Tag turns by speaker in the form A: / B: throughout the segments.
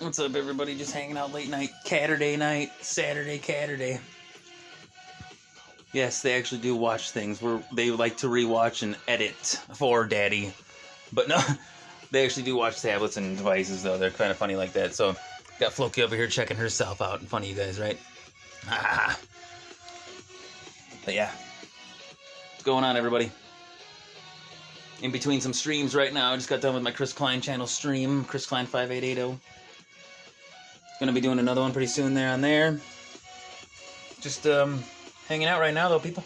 A: What's up, everybody? Just hanging out late night, CAT-urday night, Saturday CAT-urday. Yes, they actually do watch things where they like to rewatch and edit for Daddy. But no, they actually do watch tablets and devices, though. They're kind of funny like that. So, got Floki over here checking herself out. Funny, you guys, right? But yeah, what's going on, everybody? In between some streams right now, I just got done with my Chris Klein channel stream, Chris Klein 5880. Gonna be doing another one pretty soon there on there. Just hanging out right now though, people.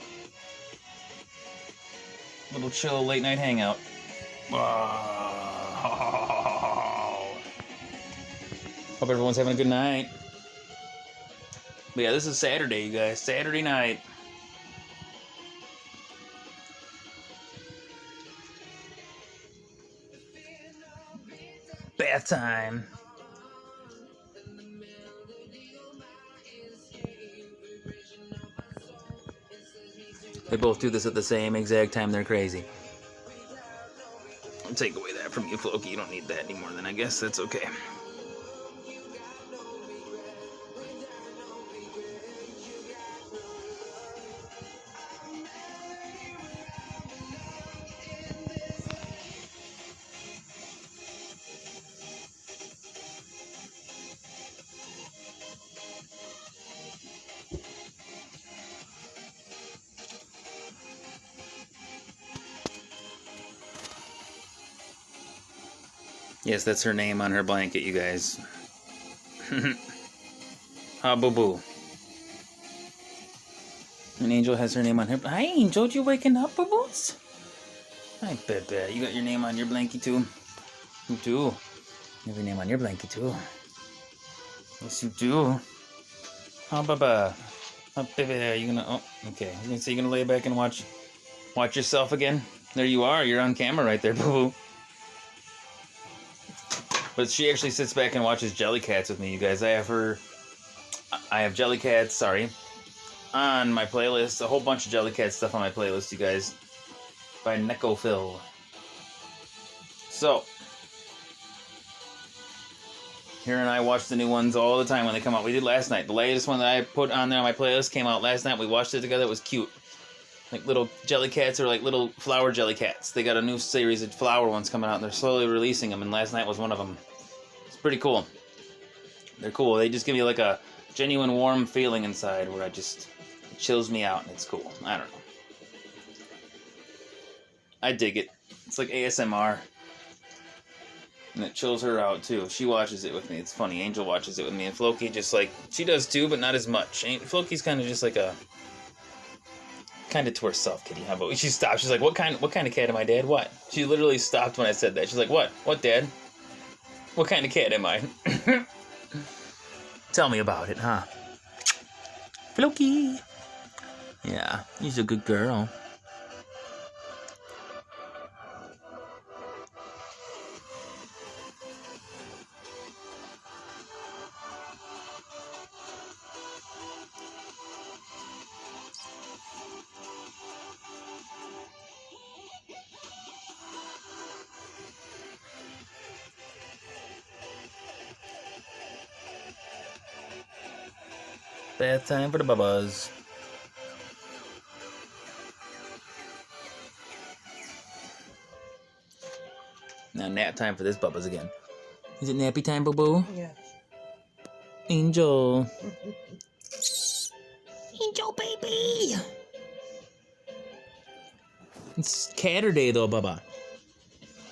A: Little chill late night hangout. Hope everyone's having a good night. But yeah, this is Saturday, you guys. Saturday night. Bath time. They both do this at the same exact time. They're crazy. I'll take away that from you, Floki. You don't need that anymore, then I guess that's okay. Yes, that's her name on her blanket, you guys. Ha boo boo. And Angel has her name on her. Hi, Angel. You waking up, boo boos? Hi, Bebe. You got your name on your blanket too? You do. You have your name on your blanket too. Yes, you do. Ha Baba. Ha Bebe. Are you gonna? Oh, okay. So you're gonna lay back and watch yourself again? There you are. You're on camera right there, boo boo. But she actually sits back and watches Jellycats with me, you guys. I have Jellycats, sorry, on my playlist. A whole bunch of Jellycat stuff on my playlist, you guys, by Necophil. So, here and I watch the new ones all the time when they come out. We did last night. The latest one that I put on there on my playlist came out last night. We watched it together. It was cute. Like little Jellycats or like little flower Jellycats. They got a new series of flower ones coming out and they're slowly releasing them, and last night was one of them. It's pretty cool. They're cool. They just give you like a genuine warm feeling inside where it chills me out and it's cool. I don't know. I dig it. It's like ASMR. And it chills her out too. She watches it with me. It's funny. Angel watches it with me. And Floki just like, she does too, but not as much. Floki's kind of just like a, kind of to herself, kitty. How about she stopped? She's like, what kind of cat am I, Dad? What? She literally stopped when I said that. She's like, what? What, Dad? What kind of cat am I? Tell me about it, huh? Floki. Yeah, he's a good girl. Bath time for the bubbas. Now nap time for this bubbas again. Is it nappy time, boo-boo?
B: Yes.
A: Angel. Angel, baby! It's CAT-urday though, Bubba.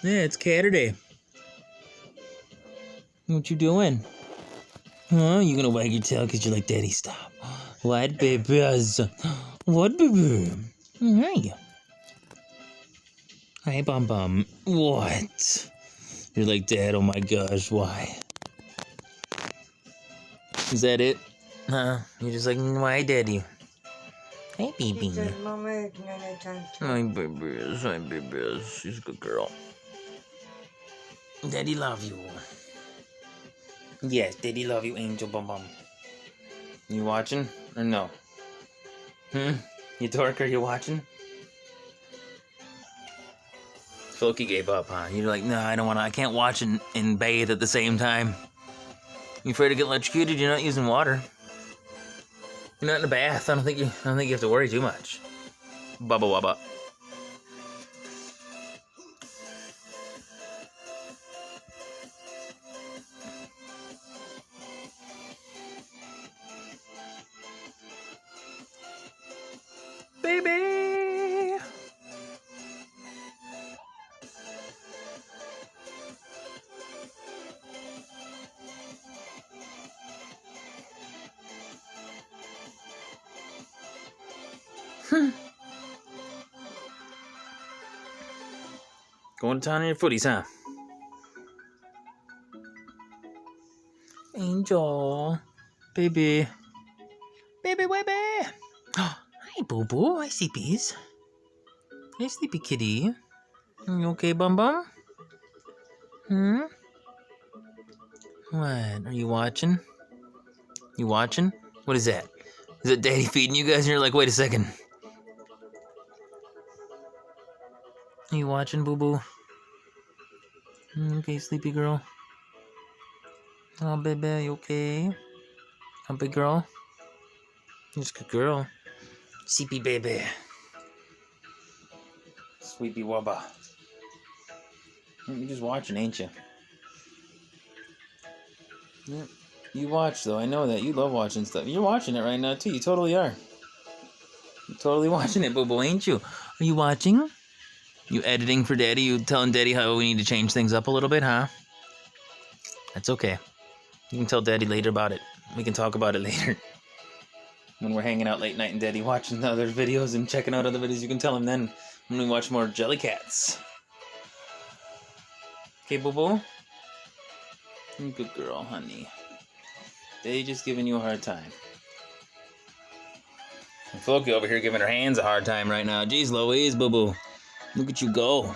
A: Yeah, it's CAT-urday. What you doing? Huh? You gonna wag your tail because you're like, Daddy, stop. What, babies? What, baby? Hi. Hi, Bum Bum. What? You're like, Dad, oh my gosh, why? Is that it? Huh? You're just like, why, Daddy? Hey, baby. Hi, babies. Hi, babies. She's a good girl. Daddy love you. Yes, Daddy love you, Angel Bum Bum. You watching or no? You dork, are you watching? Floki gave up, huh? You're like, no, I don't want to. I can't watch and bathe at the same time. You afraid to get electrocuted? You're not using water. You're not in a bath. I don't think you have to worry too much. Bubba wubba. Baby. Going to town on your footies, huh? Angel. Baby. Baby, baby. Hi, Boo Boo. Hi, Sleepies. Hey, Sleepy Kitty. You okay, Bum Bum? What? Are you watching? You watching? What is that? Is it Daddy feeding you guys? And you're like, wait a second. Are you watching, Boo Boo? Okay, sleepy girl. Oh, baby, you okay? Oh, big girl? You're just a good girl. Sleepy baby. Sweepy wubba. You're just watching, ain't you? Yep. You watch, though. I know that. You love watching stuff. You're watching it right now, too. You totally are. You're totally watching it, Boo Boo, ain't you? Are you watching? You editing for Daddy? You telling Daddy how we need to change things up a little bit, huh? That's okay. You can tell Daddy later about it. We can talk about it later. When we're hanging out late night and Daddy watching other videos and checking out other videos, you can tell him then when we watch more Jelly Cats. Okay, Boo Boo? Good girl, honey. They just giving you a hard time. And Floki over here giving her hands a hard time right now. Jeez Louise, Boo Boo. Look at you go.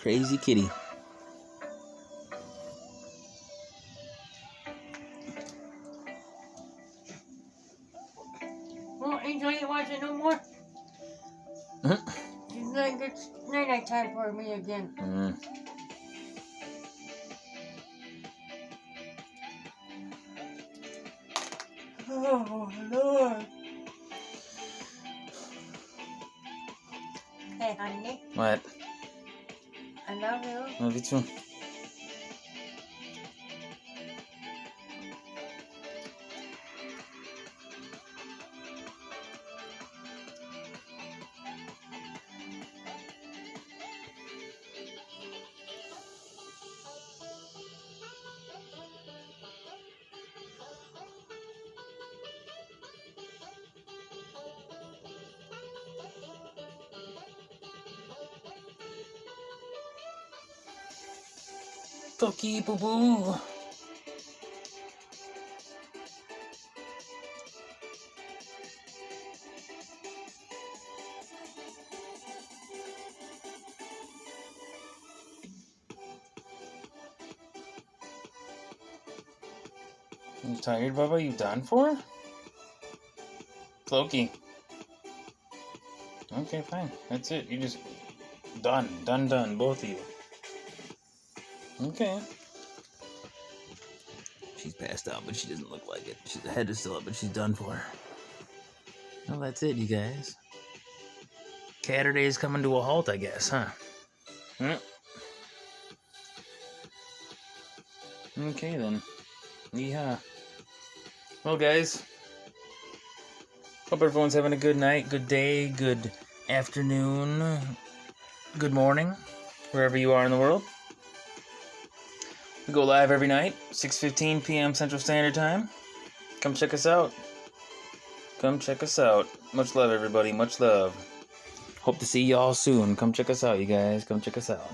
A: Crazy kitty.
B: Well, Angel ain't watching no more. She's like, it's night time for me again. Oh, Lord. Hey, honey.
A: What?
B: I love you.
A: Love you too. Cookie Boo Boo. You tired, Bubba? You done for? Floki. Okay, fine. That's it. You just done. Done. Both of you. Okay. She's passed out, but she doesn't look like it. The head is still up, but she's done for. Well, that's it, you guys. CAT-urday is coming to a halt, I guess, huh? Okay, then. Yeehaw. Well, guys. Hope everyone's having a good night, good day, good afternoon, good morning, wherever you are in the world. We go live every night, 6:15 p.m. Central Standard Time. Come check us out. Come check us out. Much love, everybody. Much love. Hope to see y'all soon. Come check us out, you guys. Come check us out.